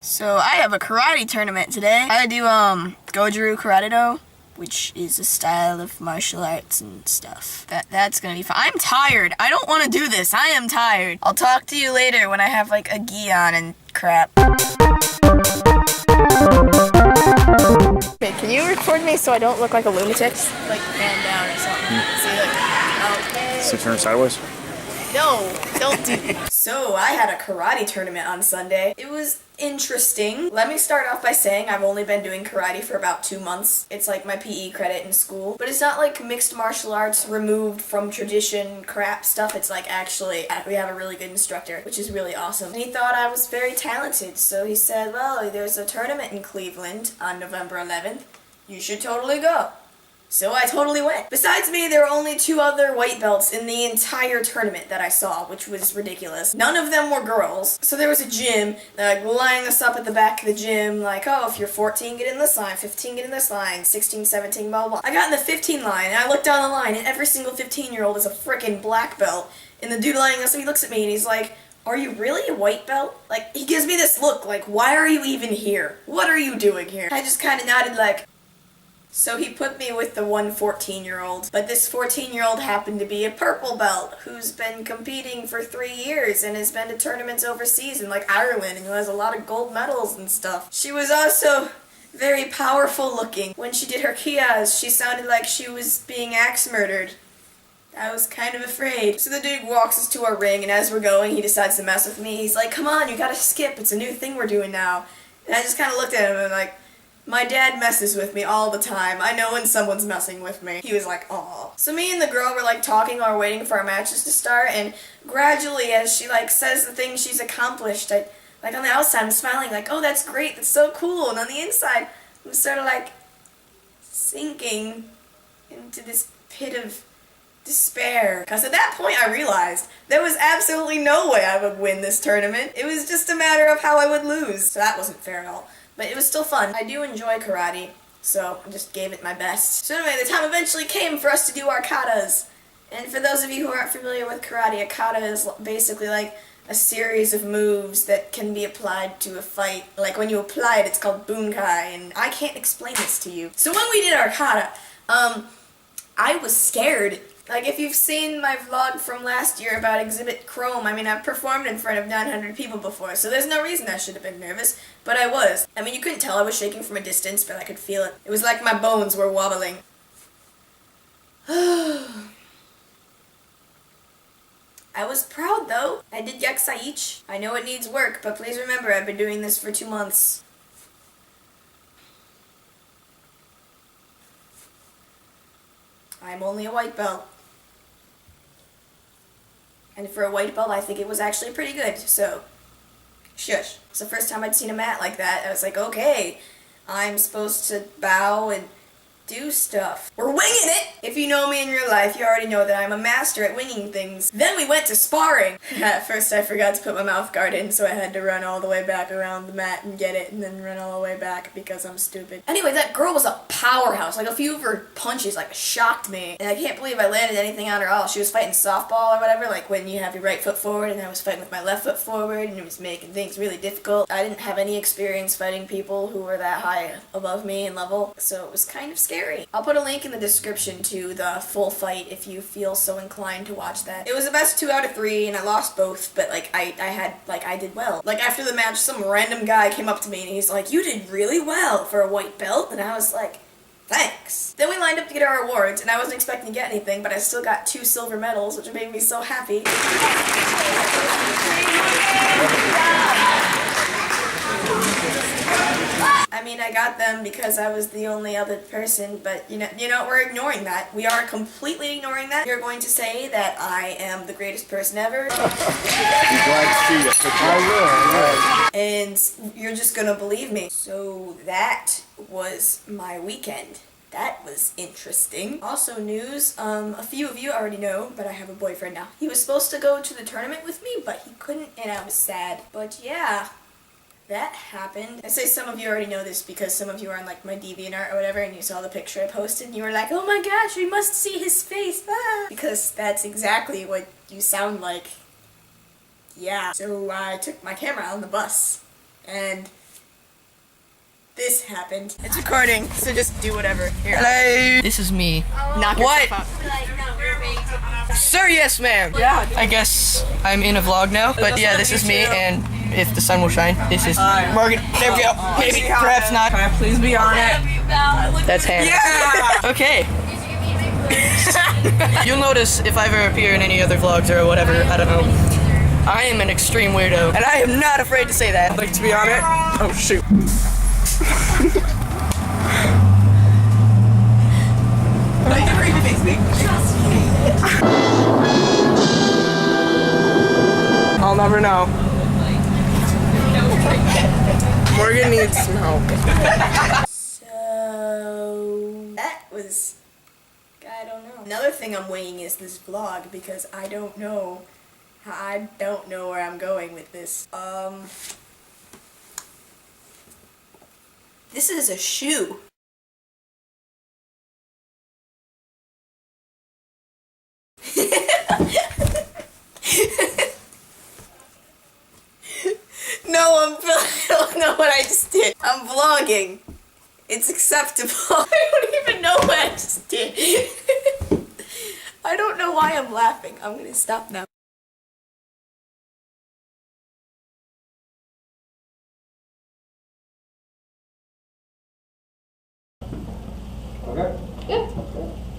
So I have a karate tournament today. I do Goju Karate Do, which is a style of martial arts and stuff. That's gonna be fun. I'm tired. I don't want to do this. I am tired. I'll talk to you later when I have like a gi on and crap. Okay, can you record me so I don't look like a lunatic? Like hand down or something. See, like, okay. So turn sideways? No, don't do that. So, I had a karate tournament on Sunday. It was interesting. Let me start off by saying I've only been doing karate for about 2 months. It's like my PE credit in school. But it's not like mixed martial arts removed from tradition crap stuff. It's like actually, we have a really good instructor, which is really awesome. And he thought I was very talented. So he said, well, there's a tournament in Cleveland on November 11th. You should totally go. So I totally went. Besides me, there were only 2 other white belts in the entire tournament that I saw, which was ridiculous. None of them were girls. So there was a gym, like lining us up at the back of the gym, like, oh, if you're 14, get in this line, 15, get in this line, 16, 17, blah, blah, blah. I got in the 15 line, and I looked down the line, and every single 15-year-old is a frickin' black belt. And the dude lining us up, he looks at me, and he's like, are you really a white belt? Like, he gives me this look, like, why are you even here? What are you doing here? I just kinda nodded like, so he put me with the one 14-year-old, but this 14-year-old happened to be a purple belt who's been competing for 3 years and has been to tournaments overseas in like Ireland and who has a lot of gold medals and stuff. She was also very powerful looking. When she did her kiyas, she sounded like she was being axe murdered. I was kind of afraid. So the dude walks us to our ring, and as we're going, he decides to mess with me. He's like, come on, you gotta skip, it's a new thing we're doing now. And I just kind of looked at him and like, my dad messes with me all the time. I know when someone's messing with me. He was like, aw. So me and the girl were like talking while we're waiting for our matches to start, and gradually as she like says the things she's accomplished, like on the outside I'm smiling like, oh, that's great, that's so cool, and on the inside I'm sort of like sinking into this pit of despair. Because at that point I realized there was absolutely no way I would win this tournament. It was just a matter of how I would lose. So that wasn't fair at all. But it was still fun. I do enjoy karate, so I just gave it my best. So anyway, the time eventually came for us to do our katas. And for those of you who aren't familiar with karate, a kata is basically like a series of moves that can be applied to a fight. Like when you apply it, it's called bunkai, and I can't explain this to you. So when we did our kata, I was scared. Like, if you've seen my vlog from last year about Exhibit Chrome, I mean, I've performed in front of 900 people before, so there's no reason I should have been nervous, but I was. I mean, you couldn't tell I was shaking from a distance, but I could feel it. It was like my bones were wobbling. I was proud, though. I did Yakusaichi. I know it needs work, but please remember, I've been doing this for 2 months. I'm only a white belt. And for a white belt, I think it was actually pretty good, so shush. It's the first time I'd seen a mat like that. I was like, okay, I'm supposed to bow and do stuff. We're winging it! If you know me in real life, you already know that I'm a master at winging things. Then we went to sparring. At first I forgot to put my mouth guard in, so I had to run all the way back around the mat and get it, and then run all the way back because I'm stupid. Anyway, that girl was a powerhouse. Like, a few of her punches, like, shocked me. And I can't believe I landed anything on her at all. She was fighting softball or whatever, like when you have your right foot forward, and I was fighting with my left foot forward, and it was making things really difficult. I didn't have any experience fighting people who were that high above me in level, so it was kind of scary. I'll put a link in the description to the full fight if you feel so inclined to watch that. It was the best 2 out of 3, and I lost both, but like I did well. Like after the match, some random guy came up to me and he's like, you did really well for a white belt, and I was like, thanks. Then we lined up to get our awards, and I wasn't expecting to get anything, but I still got 2 silver medals, which made me so happy. I mean, I got them because I was the only other person, but you know, we're ignoring that. We are completely ignoring that. You're going to say that I am the greatest person ever. I'm glad to see it. I will. And you're just gonna believe me. So that was my weekend. That was interesting. Also news, a few of you already know, but I have a boyfriend now. He was supposed to go to the tournament with me, but he couldn't, and I was sad. But yeah, that happened. I say some of you already know this because some of you are on like my DeviantArt or whatever, and you saw the picture I posted and you were like, oh my gosh, we must see his face, ah! Because that's exactly what you sound like. Yeah. So I took my camera on the bus, and happened. It's recording, so just do whatever. Here. Hello. This is me. Knock What? yourself out. Sir, yes, ma'am. Yeah. I guess I'm in a vlog now, but yeah, this is me, and if the sun will shine, this is Morgan. There we go. Maybe, perhaps not. Can I please be on it? That's Hannah. Yeah! Okay. You'll notice if I ever appear in any other vlogs or whatever, I don't know. I am an extreme weirdo, and I am not afraid to say that. I'd like to be on it. Oh, shoot. I'll never know. Morgan needs some help. So that was, I don't know. Another thing I'm winging is this vlog because I don't know where I'm going with this. This is a shoe. No, I don't know what I just did. I'm vlogging. It's acceptable. I don't even know what I just did. I don't know why I'm laughing. I'm gonna stop now. Okay. Yeah.